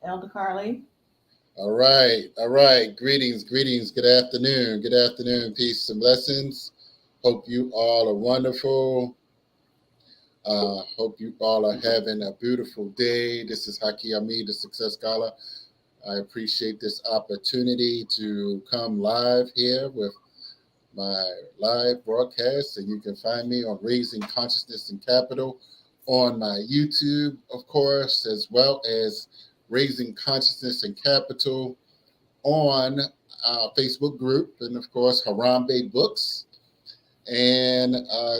Elder Carly. All right, all right. Greetings, greetings. Good afternoon. Peace and blessings. Hope you all are wonderful. Hope you all are having a beautiful day. This is Haki Ami, the Success Scholar. I appreciate this opportunity to come live here with my live broadcast, and you can find me on Raising Consciousness and Capital on my YouTube, of course, as well as Raising Consciousness and Capital on our Facebook group, and of course, Harambe Books and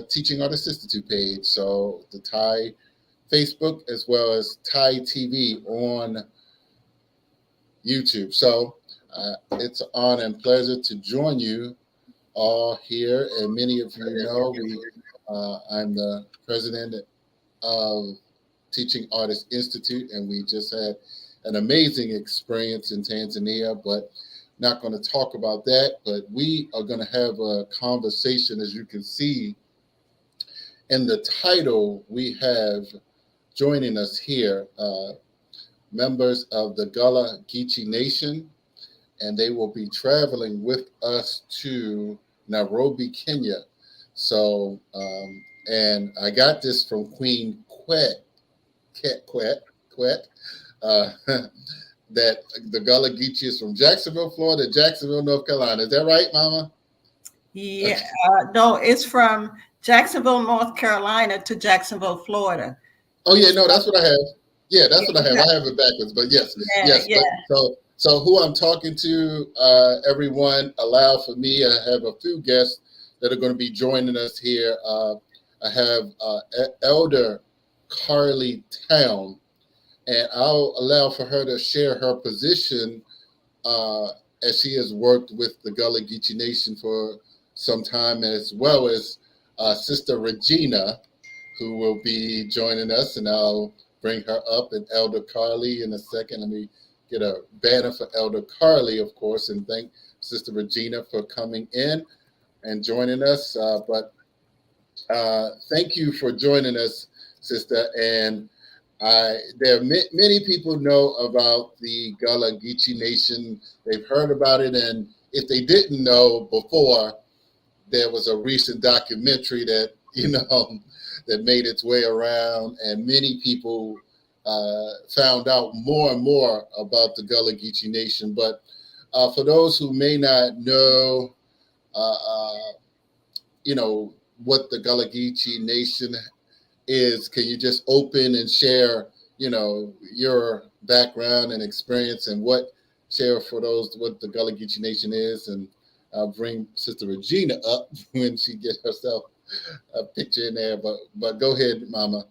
Teaching Artist Institute page. So the Thai Facebook as well as Thai TV on YouTube. So it's an honor and pleasure to join you all here, and many of you know I'm the president of Teaching Artist Institute, and we just had an amazing experience in Tanzania, but not going to talk about that. But we are going to have a conversation. As you can see in the title, we have joining us here members of the Gullah Geechee Nation, and they will be traveling with us to Nairobi, Kenya. So, and I got this from Queen Quet, uh, that the Gullah Geechee is from Jacksonville, Florida, Jacksonville, North Carolina. Is that right, Mama? Yeah, no, it's from Jacksonville, North Carolina to Jacksonville, Florida. Oh yeah, no, that's what I have. Yeah, that's what I have. I have it backwards, but yes. Yeah. But, so who I'm talking to, everyone, allow for me. I have a few guests that are going to be joining us here. I have Elder Carly Town, and I'll allow for her to share her position as she has worked with the Gullah Geechee Nation for some time, as well as Sister Regina, who will be joining us, and I'll bring her up, and Elder Carly in a second. Let me get a banner for Elder Carly, of course, and thank Sister Regina for coming in and joining us. But thank you for joining us, Sister. And there are many people know about the Gullah Geechee Nation. They've heard about it, and if they didn't know before, there was a recent documentary that that made its way around, and many people found out more and more about the Gullah Geechee Nation. But for those who may not know, what the Gullah Geechee Nation is, can you just open and share, your background and experience, and share for those what the Gullah Geechee Nation is, and I'll bring Sister Regina up when she gets herself a picture in there. But go ahead, Mama.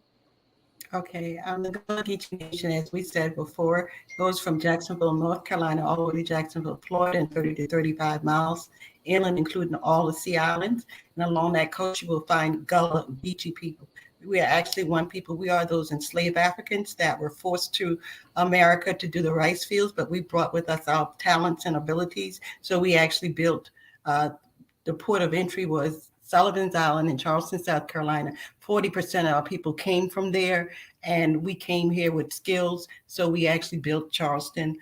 Okay, the Gullah Geechee Nation, as we said before, goes from Jacksonville, North Carolina, all the way to Jacksonville, Florida, and 30 to 35 miles inland, including all the Sea Islands. And along that coast, you will find Gullah Geechee people. We are actually one people. We are those enslaved Africans that were forced to America to do the rice fields, but we brought with us our talents and abilities. So we actually built the port of entry was Sullivan's Island in Charleston, South Carolina. 40% of our people came from there, and we came here with skills. So we actually built Charleston.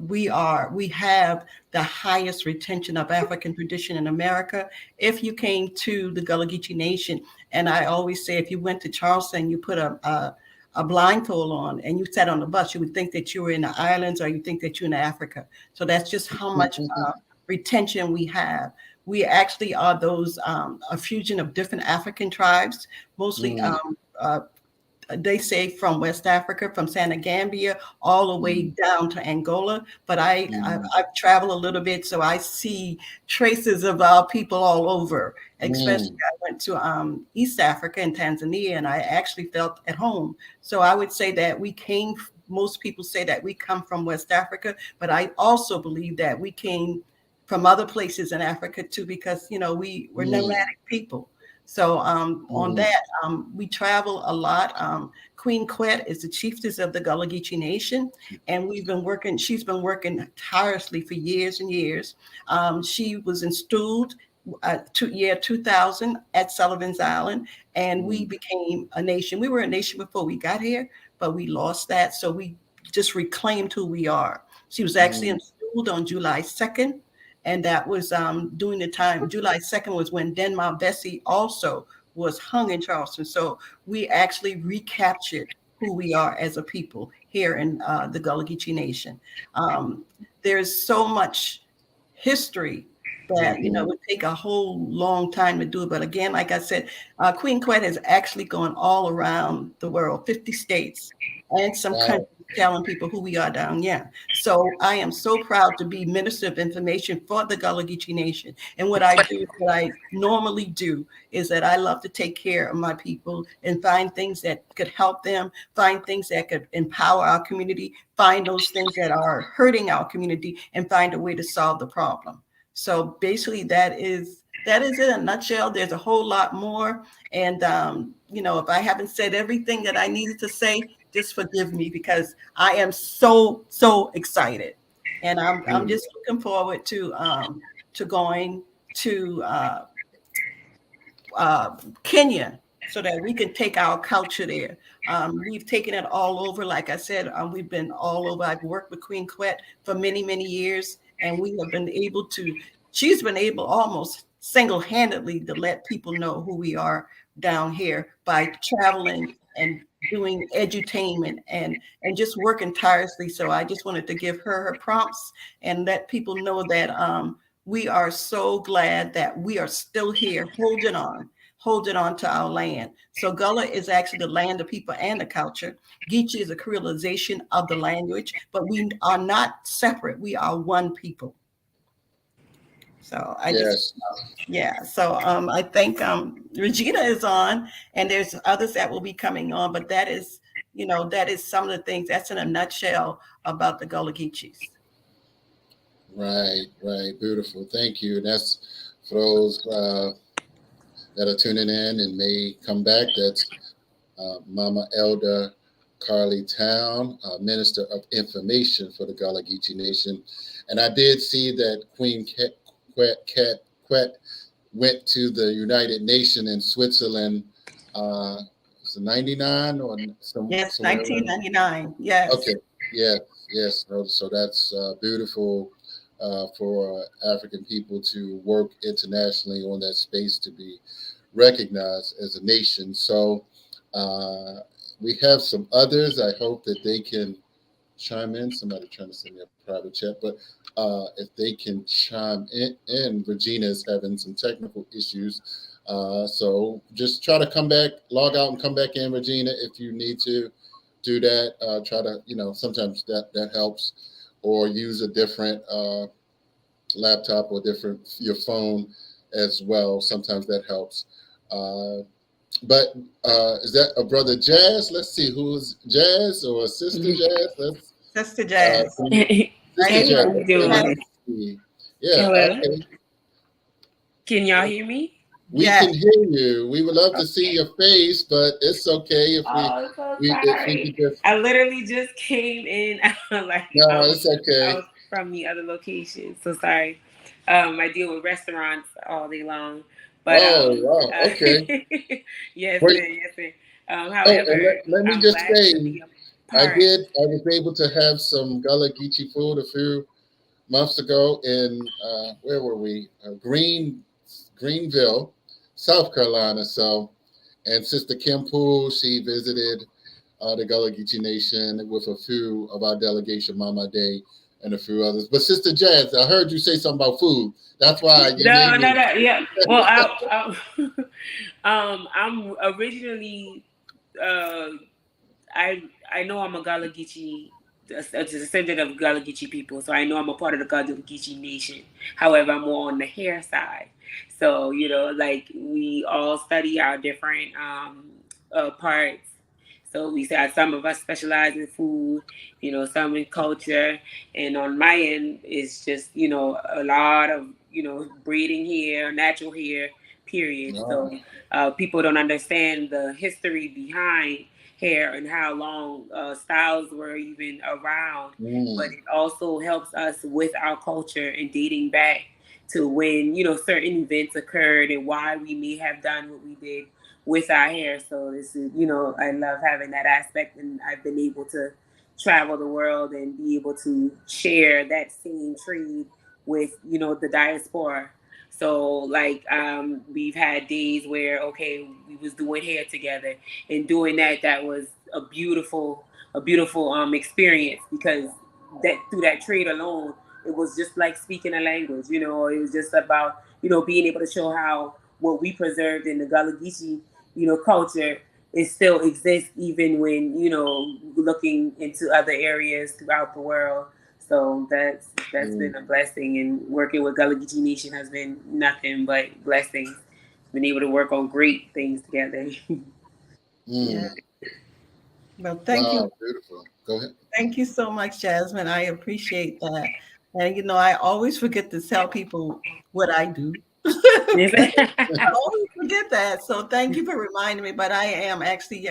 We have the highest retention of African tradition in America. If you came to the Gullah Geechee Nation, and I always say, if you went to Charleston, you put a blindfold on and you sat on the bus, you would think that you were in the islands, or you think that you're in Africa. So that's just how much retention we have. We actually are those a fusion of different African tribes, mostly they say from West Africa, from Senegambia, all the way down to Angola. But I've traveled a little bit, so I see traces of our people all over. Especially, I went to East Africa and Tanzania, and I actually felt at home. So I would say that most people say that we come from West Africa, but I also believe that we came from other places in Africa too, because, we were nomadic people. So on that, we travel a lot. Queen Quet is the chiefess of the Gullah Geechee Nation, and she's been working tirelessly for years and years. She was installed year 2000 at Sullivan's Island, and we became a nation. We were a nation before we got here, but we lost that. So we just reclaimed who we are. She was actually installed on July 2nd. And that was during the time, July 2nd was when Denmark Vesey also was hung in Charleston. So we actually recaptured who we are as a people here in the Gullah Geechee Nation. There's so much history that it would take a whole long time to do it. But again, like I said, Queen Quet has actually gone all around the world, 50 states and some countries, telling people who we are down here. So I am so proud to be Minister of Information for the Gullah Geechee Nation. And what I do, what I normally do, is that I love to take care of my people and find things that could help them, find things that could empower our community, find those things that are hurting our community, and find a way to solve the problem. So basically, that is it in a nutshell. There's a whole lot more. And, if I haven't said everything that I needed to say, just forgive me, because I am so excited, and I'm just looking forward to going to Kenya, so that we can take our culture there. We've taken it all over. Like I said, we've been all over. I've worked with Queen Quet for many years, and we have been able to. She's been able almost single-handedly to let people know who we are down here by traveling and doing edutainment and just working tirelessly. So I just wanted to give her prompts and let people know that we are so glad that we are still here holding on to our land. So Gullah is actually the land, the people, and the culture. Geechee is a creolization of the language, but we are not separate. We are one people. So I think Regina is on, and there's others that will be coming on, but that is some of the things. That's in a nutshell about the Gullah Geechees. Right. Beautiful. Thank you. And that's for those that are tuning in and may come back. That's Mama Elder Carly Town, Minister of Information for the Gullah Geechee Nation. And I did see that Queen Quet went to the United Nations in Switzerland. Was it 99 or some? Yes, 1999. Yes. Okay. Yes. So that's beautiful for African people to work internationally on that space, to be recognized as a nation. So we have some others. I hope that they can chime in. Somebody trying to send me a private chat, but if they can chime in. Regina is having some technical issues, so just try to come back, log out and come back in, Regina, if you need to do that. Try to, sometimes that helps, or use a different laptop or your phone as well. Sometimes that helps. But is that a brother Jazz? Let's see, who's Jazz or Sister Jazz? Sister Jazz. Sister Jazz. Yeah. Hello. Okay. Can y'all hear me? We can hear you. We would love to see your face, but it's okay if we could just. I literally just came in. It's okay. I was from the other location, so sorry. I deal with restaurants all day long. But, wow. Okay. Yes, sir. However, let me just say, I was able to have some Gullah Geechee food a few months ago in where were we? Greenville, South Carolina. So, and Sister Kim Poole, she visited the Gullah Geechee Nation with a few of our delegation, Mama Day, and a few others. But Sister Jazz, I heard you say something about food. That's why you No. Yeah. Well, I'm originally. I know I'm a Gullah Geechee, a descendant of Gullah Geechee people, so I know I'm a part of the Gullah Geechee Nation. However, I'm more on the hair side. So, we all study our different parts. So we said some of us specialize in food, some in culture. And on my end, it's just, a lot of, braiding hair, natural hair, period. Wow. So people don't understand the history behind hair and how long styles were even around. But it also helps us with our culture and dating back to when, certain events occurred and why we may have done what we did. with our hair. So this is, I love having that aspect, and I've been able to travel the world and be able to share that same trade with, the diaspora. So like we've had days where okay, we was doing hair together, and doing that was a beautiful experience, because that through that trade alone, it was just like speaking a language. It was just about being able to show how what we preserved in the Gullah Geechee culture, it still exists even when looking into other areas throughout the world. So that's Mm, been a blessing, and working with Gullah Geechee Nation has been nothing but blessings. Been able to work on great things together. Yeah. mm. Well, Wow, beautiful. Go ahead. thank you so much, Jasmine. I appreciate that. And I always forget to tell people what I do. I always forget that. So thank you for reminding me. But I am actually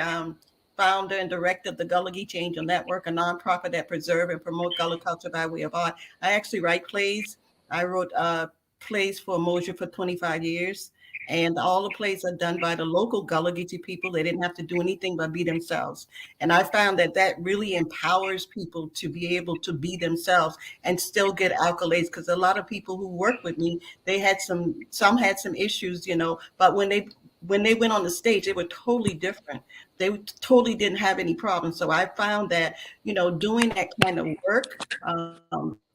founder and director of the Gullah Geechee Angel Network, a nonprofit that preserve and promote Gullah culture by way of art. I actually write plays. I wrote plays for Mosier for 25 years. And all the plays are done by the local Gullah Geechee people. They didn't have to do anything but be themselves. And I found that really empowers people to be able to be themselves and still get accolades. Because a lot of people who work with me, they had some had some issues, but when they went on the stage, they were totally different. They totally didn't have any problems. So I found that, doing that kind of work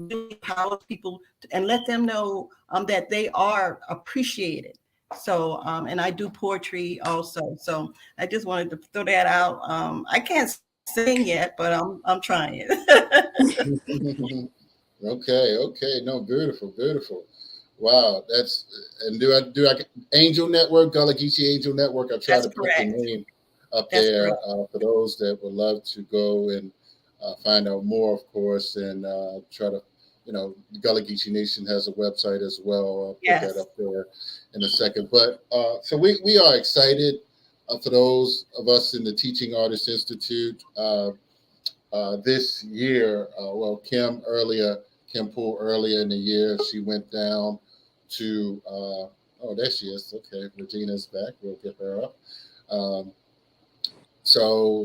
really empowers people and let them know that they are appreciated. So, and I do poetry also. So I just wanted to throw that out. I can't sing yet, but I'm trying. Okay. No, beautiful, beautiful. Wow, that's and do I Angel Network, Gullah Geechee Angel Network? I try That's to put the correct. name up That's there correct. for those that would love to go and find out more, of course, and try to, Gullah Geechee Nation has a website as well. I'll put that Yes. up there in a second. But so we are excited for those of us in the Teaching Artists Institute. This year, Kim Poole earlier in the year, she went down to, oh, there she is. Okay, Regina's back. We'll get her up. Um, so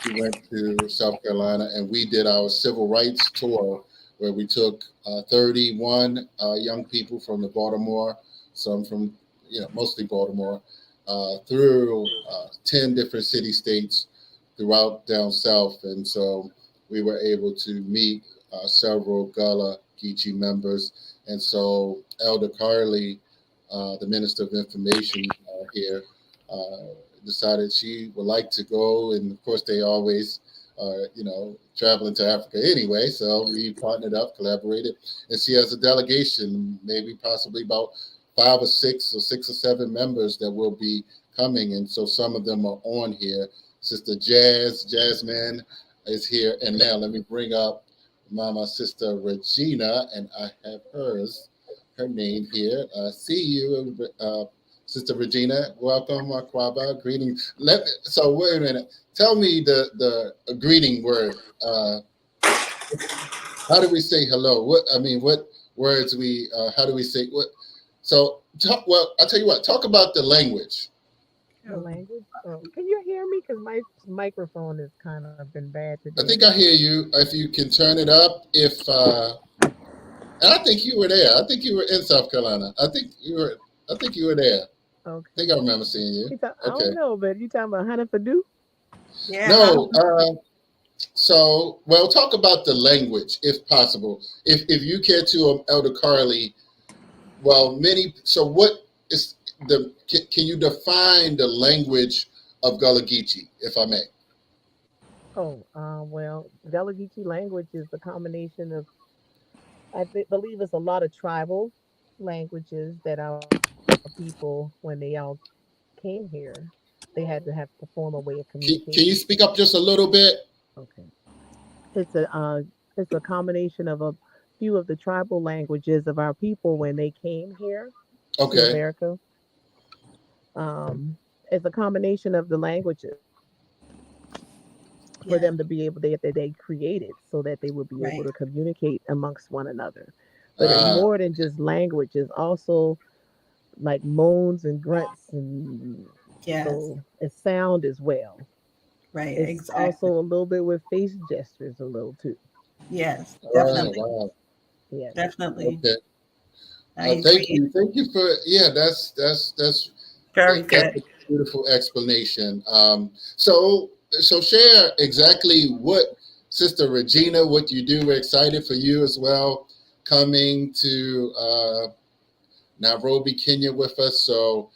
she went to South Carolina, and we did our civil rights tour where we took 31 young people from the Baltimore, some from, mostly Baltimore, through 10 different city states throughout down south. And so we were able to meet several Gullah Geechee members. And so Elder Carly, the Minister of Information here, uh, decided she would like to go. And of course, they always are, traveling to Africa anyway. So we partnered up, collaborated, and she has a delegation, maybe possibly about 5 or 6 or 7 members that will be coming. And so some of them are on here. Sister Jasmine is here. And now let me bring up Mama Sister Regina, and I have her name here. See you, Sister Regina. Welcome, Aquaba. Greetings. So wait a minute. Tell me the greeting word. How do we say hello? What words we? How do we say what? So well, I'll tell you what. Talk about the language. The language. Oh, can you hear me? Because my microphone has kind of been bad I today. think I hear you. If you can turn it up, and I think you were there. I think you were in South Carolina. I think you were. I think you were there. I think I Okay. remember seeing you. I don't Okay. know, but you talking about Hannah Purdue? Yeah, No. So, well, talk about the language, if possible. If you care to, Elder Carly. Well, many. So, what is Can you define the language of Gullah Geechee, if I may? Oh, well, Gullah Geechee language is a combination of, believe it's a lot of tribal languages that our people, when they all came here, they had to have to form a way of Can communication. you speak up just a little bit? Okay. It's a uh, it's a combination of a few of the tribal languages of our people when they came here to Okay. America. It's a combination of the languages for them to be able yeah, they created so that they would be able to right. communicate amongst one another. But it's Uh, more than just language. It's also like moans and grunts and Yes. So it's sound as well. Right. It's also Exactly. a little bit with face gestures a little too. Yes. Wow, Definitely. wow. Yes. Definitely. Okay. I Thank agree. you. Thank you for, yeah, Very that's a good. beautiful explanation. So share exactly what Sister Regina, what you do. We're excited for you as well, coming to Nairobi, Kenya with us. So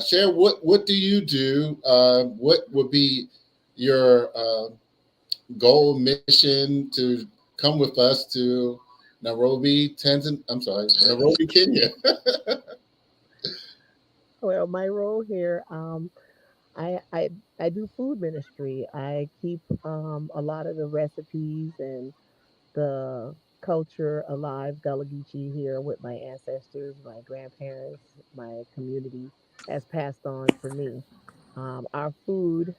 share what do you do? What would be your goal, mission to come with us to Nairobi, Tanzania? I'm sorry, Nairobi, Kenya. Well, my role here, I, I I do food ministry. I keep a lot of the recipes and the culture alive, Gullah Geechee here with my ancestors, my grandparents, my community has passed on to me. Our food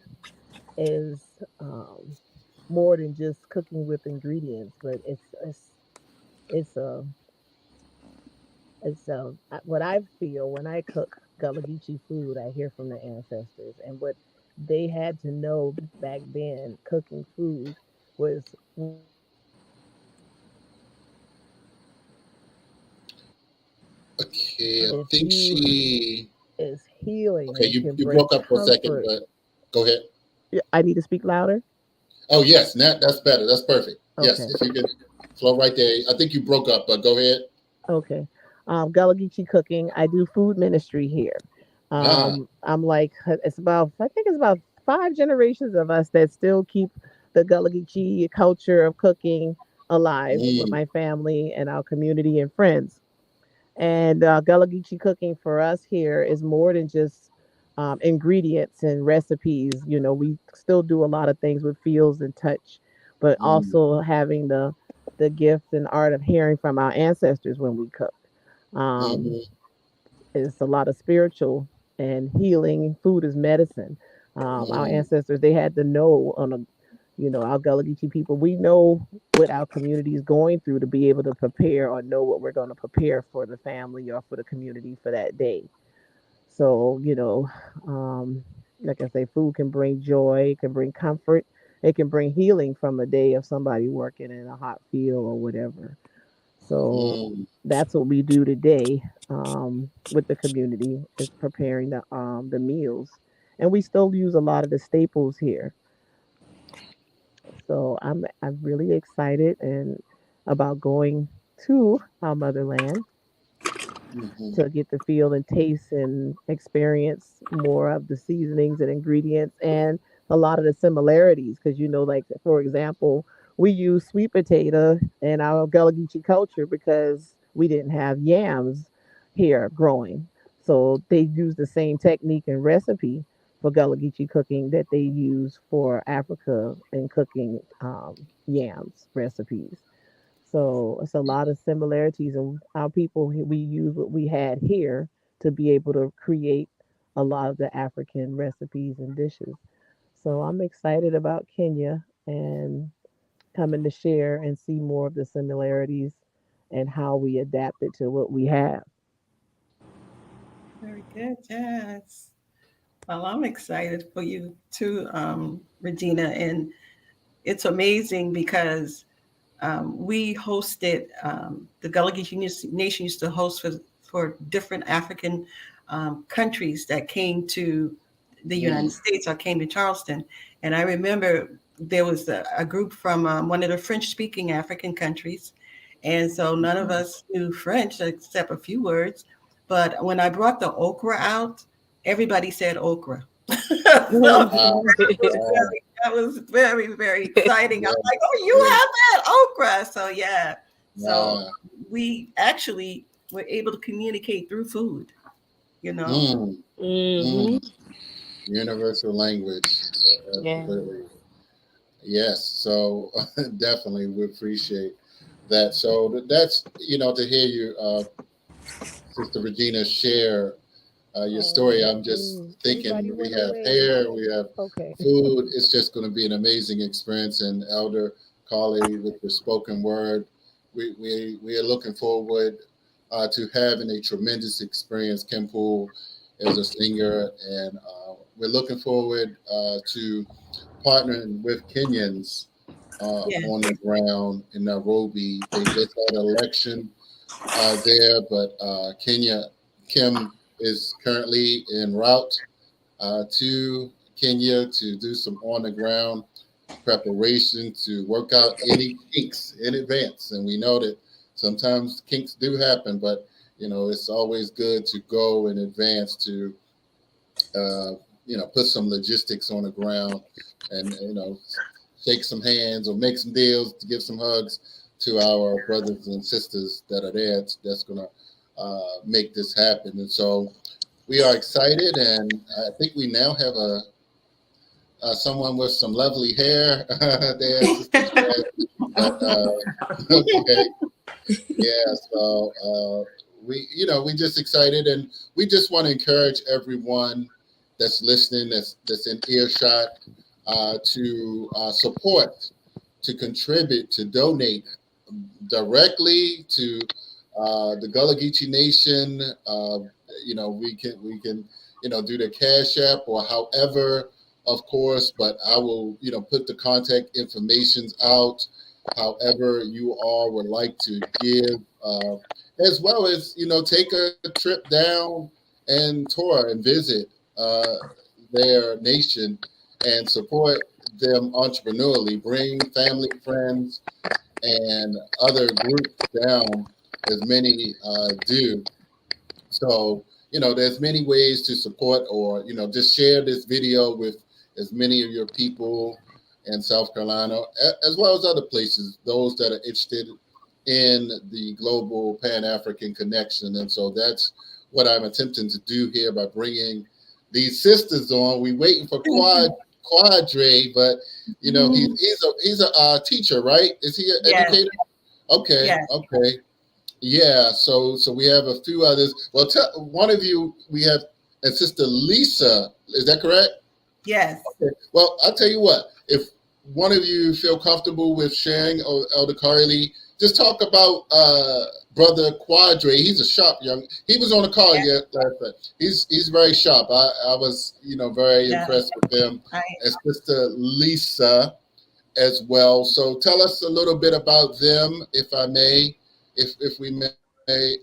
is more than just cooking with ingredients, but it's a what I feel when I cook Gullah Geechee food. I hear from the ancestors and what they had to know back then. Cooking food was one of the most Okay, I think if you she. is healing Okay, and can you bring broke up for a second, comfort. but go ahead. Yeah, I need to speak louder. Oh yes, that's better. That's perfect. Yes, Okay. if you can flow right there. I think you broke up, but go ahead. Okay. Gullah Geechee cooking. I do food ministry here. Ah, I'm like, I think it's about 5 generations of us that still keep the Gullah Geechee culture of cooking alive with mm, my family and our community and friends. And Gullah Geechee cooking for us here is more than just ingredients and recipes. You know, we still do a lot of things with feels and touch, but mm, also having the gift and art of hearing from our ancestors when we cook. Um, mm, it's a lot of spiritual and healing. Food is medicine. Our mm, ancestors, they had to know on a, our Gullah Geechee people, we know what our community is going through to be able to prepare or know what we're going to prepare for the family or for the community for that day. So, like I say, food can bring joy, it can bring comfort, it can bring healing from a day of somebody working in a hot field or whatever. So mm. that's what we do today with the community is preparing the meals, and we still use a lot of the staples here. So I'm really excited and about going to our motherland Mhm. to get to feel and taste and experience more of the seasonings and ingredients and a lot of the similarities. Because, like, for example, we use sweet potato in our Gullah Geechee culture because we didn't have yams here growing. So they use the same technique and recipe for Gullah Geechee cooking that they use for Africa and cooking yams recipes. So it's a lot of similarities, and our people we use what we had here to be able to create a lot of the African recipes and dishes. So I'm excited about Kenya and coming to share and see more of the similarities and how we adapted to what we have. Very good. Yes. Well, I'm excited for you too, Regina. And it's amazing because we hosted the Gullah Geechee Nation used to host for different African countries that came to the United Mm, States or came to Charleston. And I remember there was a group from one of the French-speaking African countries, and so none of us knew French except a few words. But when I brought the okra out, everybody said okra. So wow, wow, that was very, very exciting. I'm yeah, like, oh, you yeah, have that okra. So yeah. So wow. we actually were able to communicate through food, you know. Mm, Mm-hmm. mm. Universal language, Yeah. absolutely. Yes, so definitely we appreciate that. So that's to hear you, Sister Regina, share your Oh, story. thank I'm just you. Everybody thinking we went have away. hair, we have Okay. food. It's just going to be an amazing experience. And Elder Carly, with your spoken word, we are looking forward to having a tremendous experience. Kim Poole is a singer, and we're looking forward to partnering with Kenyans Yeah. on the ground in Nairobi. They just had an election there, but Kim is currently en route to Kenya to do some on the ground preparation to work out any kinks in advance. And we know that sometimes kinks do happen, but it's always good to go in advance to put some logistics on the ground and shake some hands or make some deals to give some hugs to our brothers and sisters that are there. That's going to make this happen. And so we are excited, and I think we now have someone with some lovely hair there. But, okay, yeah. So we just excited, and we just want to encourage everyone that's listening, that's in earshot, to support, to contribute, to donate directly to the Gullah Geechee Nation. We can do the Cash App or however, of course, but I will put the contact informations out. However, you all would like to give, as well as take a trip down and tour and visit their nation and support them entrepreneurially. Bring family, friends, and other groups down, as many do. So, there's many ways to support, or, just share this video with as many of your people in South Carolina, as well as other places, those that are interested in the global Pan-African connection. And so that's what I'm attempting to do here by bringing these sisters on. We waiting for Quadre, but he's a teacher, right? Is he an educator? Okay, Yes. Okay. Yeah, so we have a few others. Well, one of you we have, and Sister Lisa, is that correct? Yes. Okay. Well, I'll tell you what, if one of you feel comfortable with sharing, or Elder Carly, just talk about Brother Quadre. He's a sharp he was on the call last night. He's very sharp. I was, very impressed with him. And Sister Lisa as well. So tell us a little bit about them, if I may, if we may,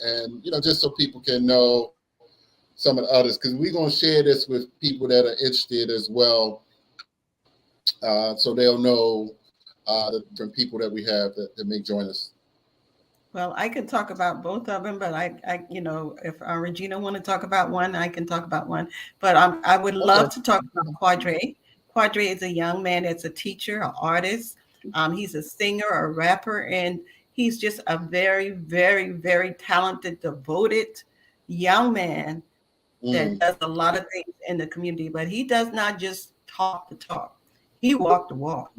and just so people can know some of the others, because we're going to share this with people that are interested as well, so they'll know the different people that we have that may join us. Well, I can talk about both of them, but I if Regina want to talk about one, I can talk about one. But I would love to talk about Quadre. Quadre is a young man that's a teacher, an artist. He's a singer, a rapper, and he's just a very, very, very talented, devoted young man that does a lot of things in the community. But he does not just talk the talk. He walked the walk.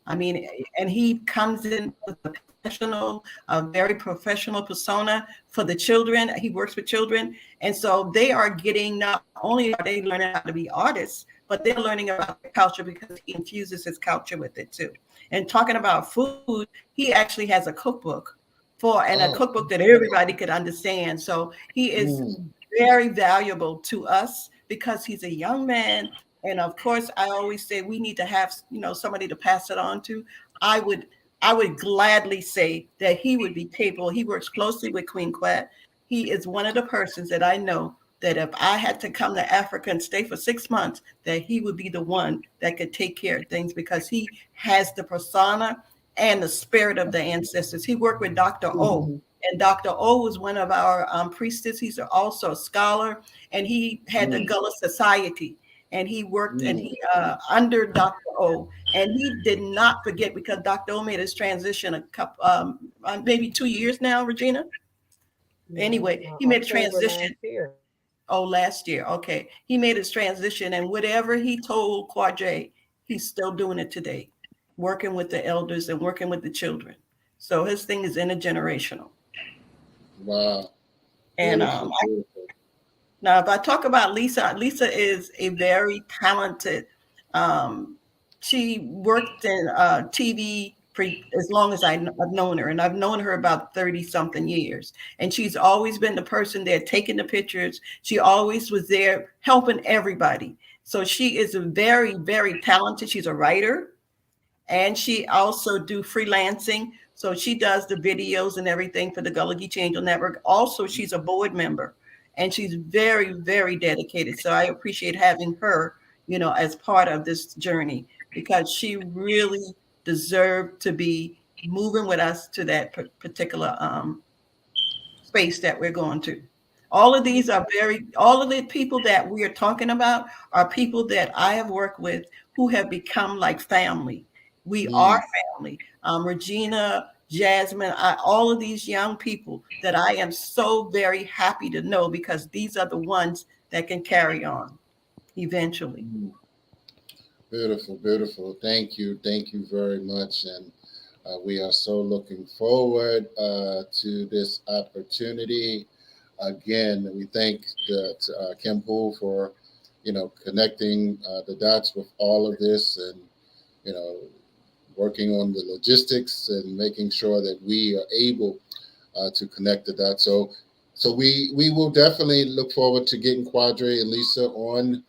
I mean, and he comes in with a very professional persona for the children. He works with children. And so they are getting, not only are they learning how to be artists, but they're learning about the culture because he infuses his culture with it too. And talking about food, he actually has a cookbook a cookbook that everybody could understand. So he is very valuable to us because he's a young man. And of course, I always say we need to have, somebody to pass it on to. I would gladly say that he would be capable. He works closely with Queen Quet. He is one of the persons that I know that if I had to come to Africa and stay for 6 months, that he would be the one that could take care of things because he has the persona and the spirit of the ancestors. He worked with Dr. O, and Dr. O was one of our priestess. He's also a scholar, and he had the Gullah Society. And he worked under Dr. O, and he did not forget because Dr. O made his transition a couple, maybe 2 years now, Regina. Anyway, he made a transition. Last year. Okay, he made his transition, and whatever he told Quadre, he's still doing it today, working with the elders and working with the children. So his thing is intergenerational. Wow. And now, if I talk about Lisa, Lisa is a very talented. She worked in TV for as long as I've known her, and I've known her about 30-something years. And she's always been the person there taking the pictures. She always was there helping everybody. So she is a very, very talented. She's a writer, and she also do freelancing. So she does the videos and everything for the Gullah Geechee Angel Network. Also, she's a board member, and she's very, very dedicated. So I appreciate having her, as part of this journey, because she really deserved to be moving with us to that particular space that we're going to. All of these are all of the people that we are talking about are people that I have worked with who have become like family. We are Mm, family. Regina, Jasmine, all of these young people that I am so very happy to know, because these are the ones that can carry on eventually. mm. Beautiful, beautiful. Thank you very much, and we are so looking forward to this opportunity. Again, we thank Kim Poole for, connecting the dots with all of this, and you know, working on the logistics and making sure that we are able to connect the dots. So we will definitely look forward to getting Quadre and Lisa on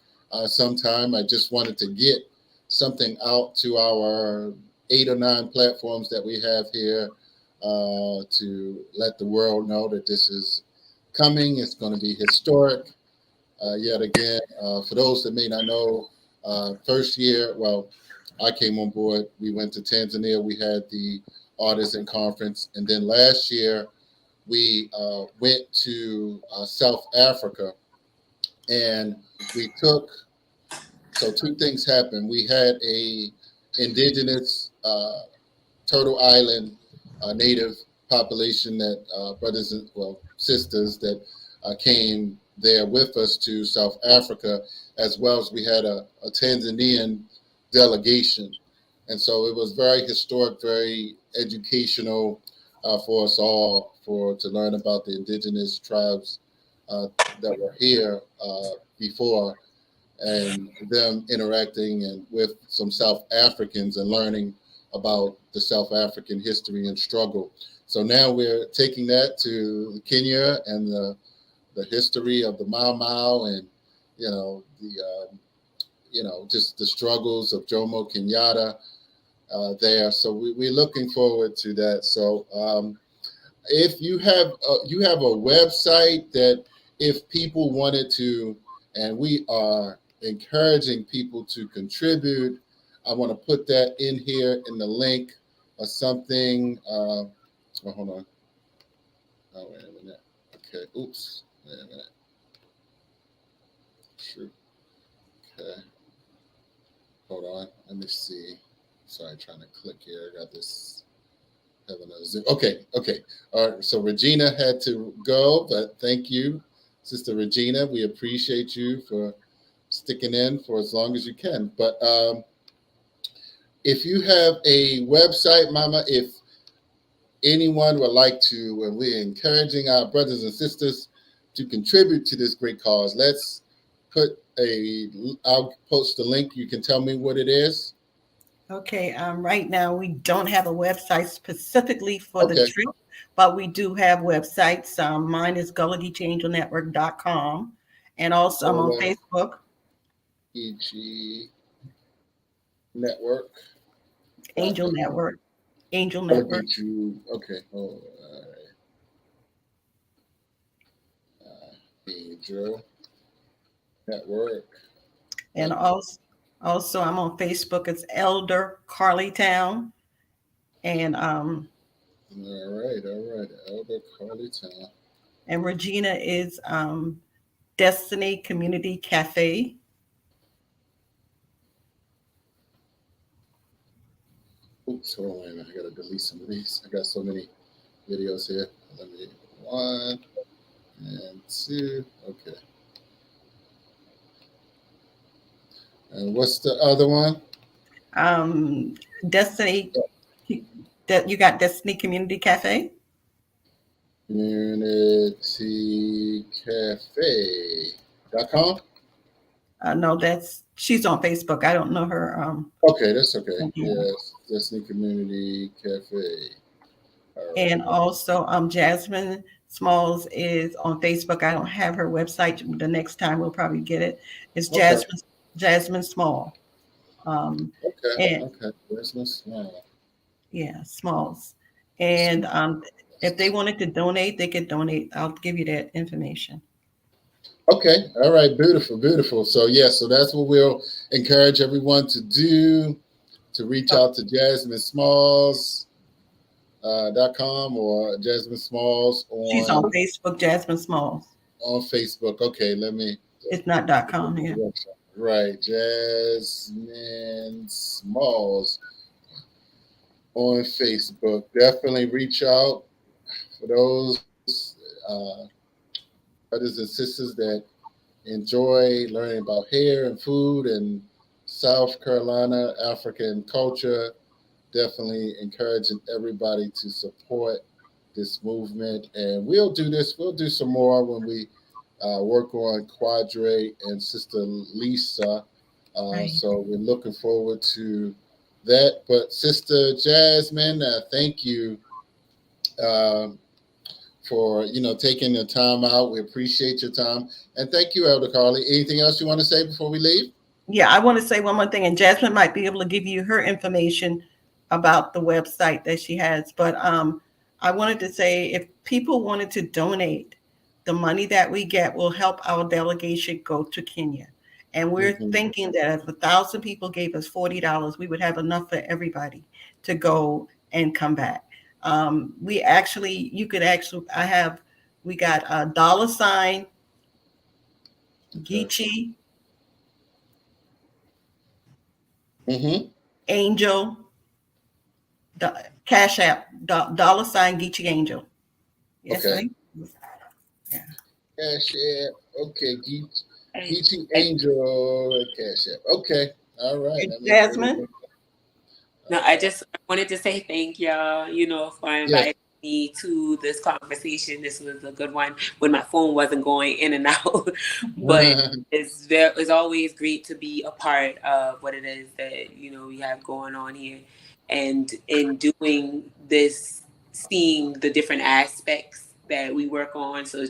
sometime. I just wanted to get something out to our 8 or 9 platforms that we have here to let the world know that this is coming. It's going to be historic. Yet again, for those that may not know, first year, well, I came on board. We went to Tanzania. We had the Artisan Conference. And then last year, we went to South Africa, and we took, so 2 things happened. We had a indigenous Turtle Island native population that brothers and sisters that came there with us to South Africa, as well as we had a Tanzanian delegation, and so it was very historic, very educational for us all to learn about the indigenous tribes that were here before, and them interacting and with some South Africans and learning about the South African history and struggle. So now we're taking that to Kenya and the history of the Mau Mau, and just the struggles of Jomo Kenyatta there. So we're looking forward to that. So if you have a website that if people wanted to, and we are encouraging people to contribute, I want to put that in here in the link or something. Hold on. Oh, wait a minute. Okay. Oops. Wait a minute. Shoot. Okay. Hold on. Let me see. Sorry, trying to click here. I got this. Have another Zoom. Okay. All right. So Regina had to go, but thank you, Sister Regina. We appreciate you for sticking in for as long as you can. But if you have a website, Mama, if anyone would like to, and we're encouraging our brothers and sisters to contribute to this great cause, let's I'll post the link. You can tell me what it is. Okay, right now we don't have a website specifically for the Okay. trip, but we do have websites. Mine is GullahGeecheeAngelNetwork.com, and also I'm on Facebook. Geechee Network. Angel Network. Angel I'll Network. get you. Okay. Oh, all right. Angel Network. And also I'm on Facebook. It's Elder Carlytown. And All right. Elder Carlytown. and Regina is Destiny Community Cafe. Oops, hold on, wait a minute. I gotta delete some of these. I got so many videos here. Let me 1 and 2. Okay. And what's the other one? Destiny. That you got Destiny Community Cafe. CommunityCafe.com. No, she's on Facebook. I don't know her. Okay, that's okay. Yes, Destiny Community Cafe. Right. And also, Jasmine Smalls is on Facebook. I don't have her website. The next time we'll probably get it. It's Jasmine. Jasmine Small. Um, Okay. and Okay. Business small. yeah, Smalls. And if they wanted to donate, they could donate. I'll give you that information. Okay. All right. Beautiful. Beautiful. So yes. So that's what we'll encourage everyone to do, to reach Oh, out to Jasmine Smalls .com or Jasmine Smalls she's on Facebook, Jasmine Smalls. on Facebook. Okay. Let me. It's not .com here. Right. Jasmine Smalls on Facebook. Definitely reach out for those brothers and sisters that enjoy learning about hair and food and South Carolina African culture. Definitely encouraging everybody to support this movement. And we'll do this, we'll do some more when we work on Quadre and Sister Lisa. Right. So we're looking forward to that. But Sister Jasmine, thank you um, for taking the time out. We appreciate your time, and thank you, Elder Carly. Anything else you want to say before we leave? Yeah, I want to say one more thing, and Jasmine might be able to give you her information about the website that she has. But I wanted to say if people wanted to donate, the money that we get will help our delegation go to Kenya. And we're Mm-hmm. thinking that if 1,000 people gave us $40, we would have enough for everybody to go and come back. We actually, you could actually, we got a $ Okay. Geechee Mm-hmm. Angel Cash App, $ Geechee Angel. Yes, Okay. honey. Yeah. Cash App. Okay. And, Geechee Angel Cash App. Okay. All right. And Let me put it Jasmine. in. no, I just wanted to say thank y'all, for Yes. inviting me to this conversation. This was a good one when my phone wasn't going in and out. But it's always great to be a part of what it is that, we have going on here. And in doing this, seeing the different aspects that we work on. So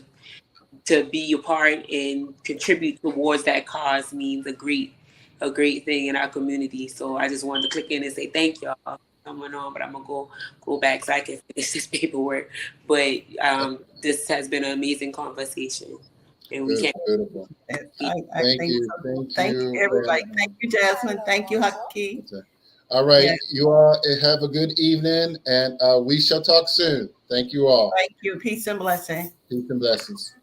to be a part and contribute towards that cause means a great thing in our community. So I just wanted to click in and say thank y'all for coming on, but I'm gonna go back so I can finish this paperwork. But this has been an amazing conversation, and we can't. Beautiful. Beautiful. I Thank think you. so. Thank Thank you, you. everybody. Thank you, Jasmine. Thank you, Haki. Okay. All right. Yeah, You all have a good evening, and we shall talk soon. Thank you all. thank you. Peace and blessing. Peace and blessings.